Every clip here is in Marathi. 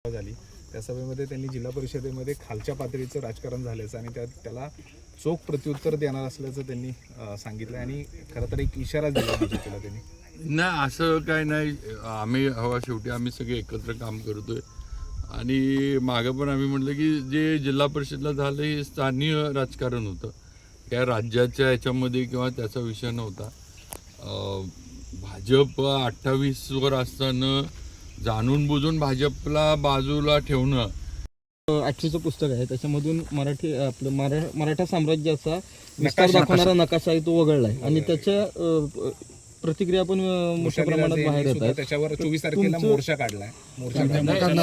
झाली त्या सभेमध्ये त्यांनी जिल्हा परिषदेमध्ये खालच्या पातळीचं राजकारण झाल्याचं आणि त्याला चोख प्रत्युत्तर देणार असल्याचं त्यांनी सांगितलं आणि खरं तर एक इशारा दिला बीजेपीला त्यांनी. नाही असं काय नाही, आम्ही हवा शेवटी आम्ही सगळे एकत्र काम करतोय आणि मागं पण आम्ही म्हटलं की जे जिल्हा परिषदला झालं हे स्थानिक राजकारण होतं, त्या राज्याच्या याच्यामध्ये किंवा त्याचा विषय नव्हता. भाजप 28वर असताना जाणून बुजून भाजपला बाजूला ठेवणं. आठवीचं पुस्तक आहे त्याच्यामधून मराठा साम्राज्याचा विस्तार दाखवणारा नकाशा आहे तो वगळला आहे आणि त्याच्या प्रतिक्रिया पण मोठ्या प्रमाणात बाहेर येतात. त्याच्यावर 24 तारखेला मोर्चा काढलाय.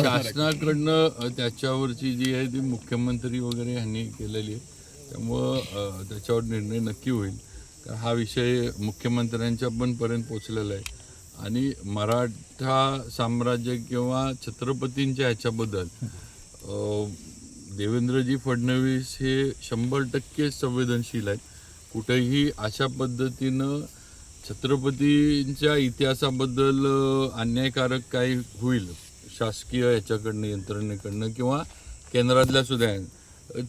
शासनाकडनं त्याच्यावरची जी आहे ती मुख्यमंत्री वगैरे यांनी केलेली आहे, त्यामुळं त्याच्यावर निर्णय नक्की होईल. कारण हा विषय मुख्यमंत्र्यांच्या पण पर्यंत पोचलेला आहे आणि मराठा साम्राज्य किंवा छत्रपतींच्या ह्याच्याबद्दल देवेंद्रजी फडणवीस हे 100% संवेदनशील आहेत. कुठेही अशा पद्धतीनं छत्रपतींच्या इतिहासाबद्दल अन्यायकारक काही होईल शासकीय याच्याकडनं यंत्रणेकडनं किंवा केंद्रातल्या सुद्धा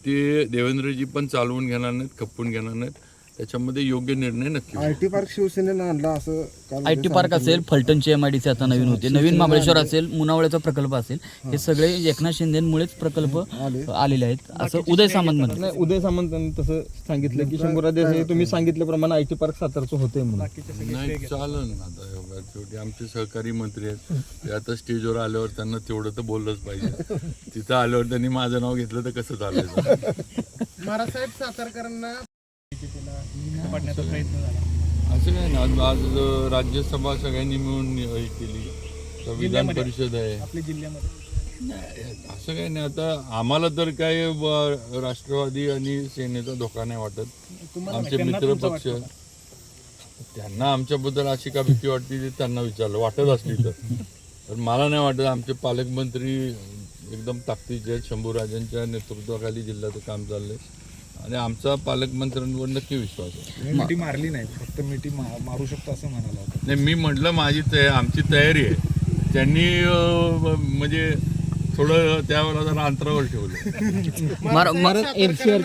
ते देवेंद्रजी पण चालवून घेणार नाहीत, खपवून घेणार नाहीत. त्याच्यामध्ये योग्य निर्णय नक्की. आयटी पार्क शिवसेनेनं आणला असं आयटी पार्क असेल, फलटणची MIDC आता नवीन होते, नवीन महाबळेश्वर असेल, मुनावळ्याचा प्रकल्प असेल, हे सगळे एकनाथ शिंदेमुळेच प्रकल्प आलेले आहेत असं उदय सामंत म्हणतात. उदय सामंत तसं सांगितलं की शंभूराजे तुम्ही सांगितल्याप्रमाणे आयटी पार्क सातारचं होते म्हणून. नाही चालन आता योगा शेवटी आमचे सहकारी मंत्री आहेत, ते आता स्टेजवर आल्यावर त्यांना तेवढं तर बोललंच पाहिजे. तिथं आल्यावर त्यांनी माझं नाव घेतलं तर कसं चालायचं. महाराजसाहेब सातारकरांना असं काय ना, आज राज्यसभा सगळ्यांनी मिळून हे केली, तर विधान परिषद आहे आपल्या जिल्ह्यामध्ये. असं काही नाही. आता आम्हाला तर काय राष्ट्रवादी आणि सेनेचा धोका नाही वाटत. आमचे मित्र पक्ष त्यांना आमच्याबद्दल अशी का भीती वाटते ते त्यांना विचारलं, वाटत असली तर मला नाही वाटत. आमचे पालकमंत्री एकदम ताकदीचे आहेत, शंभूराजांच्या नेतृत्वाखाली जिल्ह्याचं काम चाललंय आणि आमचा पालकमंत्र्यांवर नक्की विश्वास आहे. मिठी मारली नाही, फक्त मिठी मारू शकतो असं म्हणाला होता. नाही, मी म्हटलं आमची तयारी आहे. त्यांनी म्हणजे थोडं त्यावर जरा अंतरावर ठेवलं. MCR